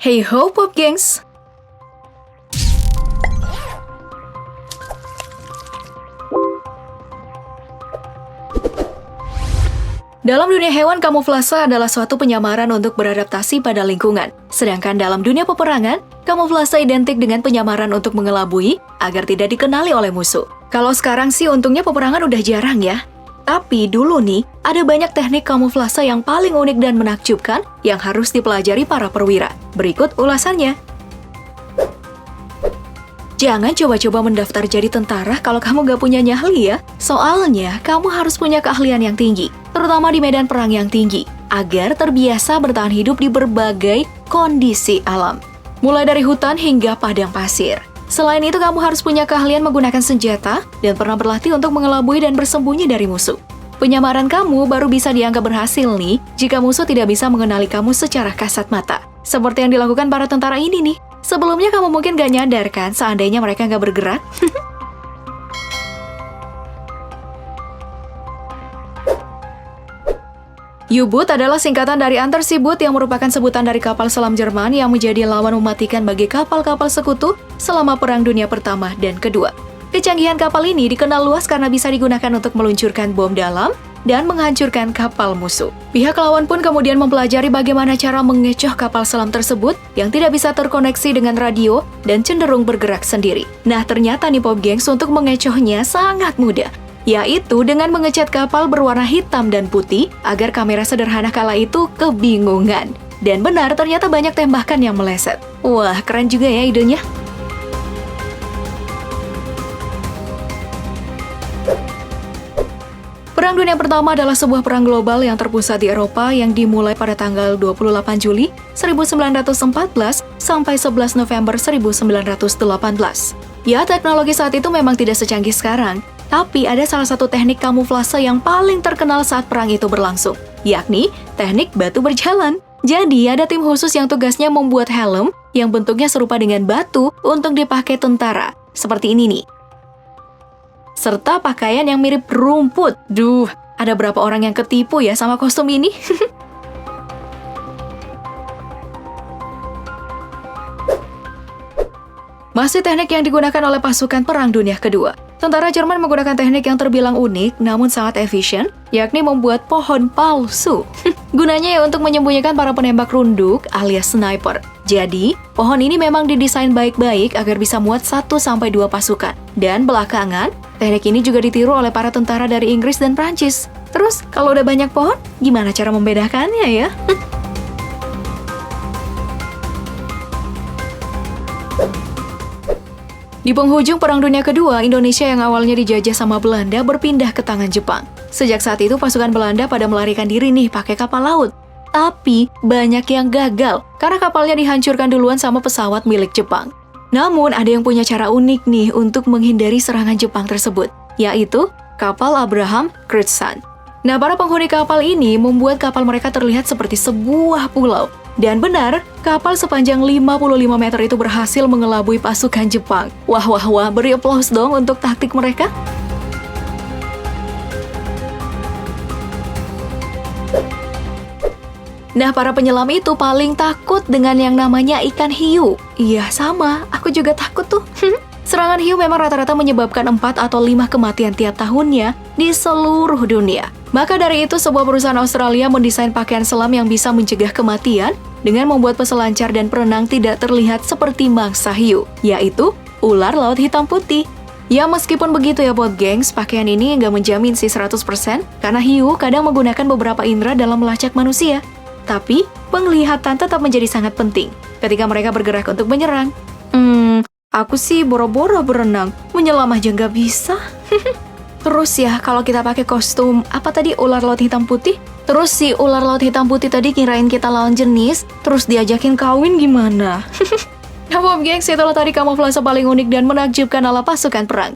Hey ho Pop Gengs! Dalam dunia hewan, kamuflase adalah suatu penyamaran untuk beradaptasi pada lingkungan. Sedangkan dalam dunia peperangan, kamuflase identik dengan penyamaran untuk mengelabui agar tidak dikenali oleh musuh. Kalau sekarang sih untungnya peperangan udah jarang ya. Tapi dulu nih, ada banyak teknik kamuflase yang paling unik dan menakjubkan yang harus dipelajari para perwira. Berikut ulasannya. Jangan coba-coba mendaftar jadi tentara kalau kamu gak punya nyali ya. Soalnya, kamu harus punya keahlian yang tinggi, terutama di medan perang yang tinggi, agar terbiasa bertahan hidup di berbagai kondisi alam. Mulai dari hutan hingga padang pasir. Selain itu, kamu harus punya keahlian menggunakan senjata dan pernah berlatih untuk mengelabui dan bersembunyi dari musuh. Penyamaran kamu baru bisa dianggap berhasil nih jika musuh tidak bisa mengenali kamu secara kasat mata. Seperti yang dilakukan para tentara ini nih. Sebelumnya kamu mungkin gak nyadar kan seandainya mereka gak bergerak? U-boot adalah singkatan dari Unterseeboot yang merupakan sebutan dari kapal selam Jerman yang menjadi lawan mematikan bagi kapal-kapal sekutu selama Perang Dunia Pertama dan Kedua. Kecanggihan kapal ini dikenal luas karena bisa digunakan untuk meluncurkan bom dalam dan menghancurkan kapal musuh. Pihak lawan pun kemudian mempelajari bagaimana cara mengecoh kapal selam tersebut yang tidak bisa terkoneksi dengan radio dan cenderung bergerak sendiri. Nah, ternyata nih Pop Gengs, untuk mengecohnya sangat mudah, yaitu dengan mengecat kapal berwarna hitam dan putih agar kamera sederhana kala itu kebingungan. Dan benar, ternyata banyak tembakan yang meleset. Wah, keren juga ya idenya. Perang Dunia Pertama adalah sebuah perang global yang terpusat di Eropa yang dimulai pada tanggal 28 Juli 1914 sampai 11 November 1918. Ya, teknologi saat itu memang tidak secanggih sekarang, tapi ada salah satu teknik kamuflase yang paling terkenal saat perang itu berlangsung, yakni teknik batu berjalan. Jadi, ada tim khusus yang tugasnya membuat helm yang bentuknya serupa dengan batu untuk dipakai tentara. Seperti ini nih. Serta pakaian yang mirip rumput. Duh, ada berapa orang yang ketipu ya sama kostum ini? Masih teknik yang digunakan oleh pasukan Perang Dunia Kedua. Tentara Jerman menggunakan teknik yang terbilang unik namun sangat efisien, yakni membuat pohon palsu. Gunanya ya untuk menyembunyikan para penembak runduk alias sniper. Jadi, pohon ini memang didesain baik-baik agar bisa muat 1-2 pasukan. Dan belakangan, teknik ini juga ditiru oleh para tentara dari Inggris dan Prancis. Terus, kalau udah banyak pohon, gimana cara membedakannya ya? Di penghujung Perang Dunia Kedua, Indonesia yang awalnya dijajah sama Belanda berpindah ke tangan Jepang. Sejak saat itu, pasukan Belanda pada melarikan diri nih pakai kapal laut. Tapi, banyak yang gagal karena kapalnya dihancurkan duluan sama pesawat milik Jepang. Namun, ada yang punya cara unik nih untuk menghindari serangan Jepang tersebut, yaitu kapal Abraham Crutzen. Nah, para penghuni kapal ini membuat kapal mereka terlihat seperti sebuah pulau. Dan benar, kapal sepanjang 55 meter itu berhasil mengelabui pasukan Jepang. Wah, beri aplaus dong untuk taktik mereka. Nah, para penyelam itu paling takut dengan yang namanya ikan hiu. Iya, sama. Aku juga takut tuh. Serangan hiu memang rata-rata menyebabkan 4 atau 5 kematian tiap tahunnya di seluruh dunia. Maka dari itu, sebuah perusahaan Australia mendesain pakaian selam yang bisa mencegah kematian dengan membuat peselancar dan perenang tidak terlihat seperti mangsa hiu, yaitu ular laut hitam putih. Ya, meskipun begitu ya Pop Gengs, pakaian ini nggak menjamin sih 100% karena hiu kadang menggunakan beberapa indera dalam melacak manusia. Tapi, penglihatan tetap menjadi sangat penting ketika mereka bergerak untuk menyerang. Aku sih boro-boro berenang, menyelam aja nggak bisa. Terus ya, kalau kita pakai kostum, apa tadi, ular laut hitam putih? Terus si ular laut hitam putih tadi kirain kita lawan jenis, terus diajakin kawin gimana? Nah Pop Gengs, itulah tadi kamuflase paling unik dan menakjubkan ala pasukan perang.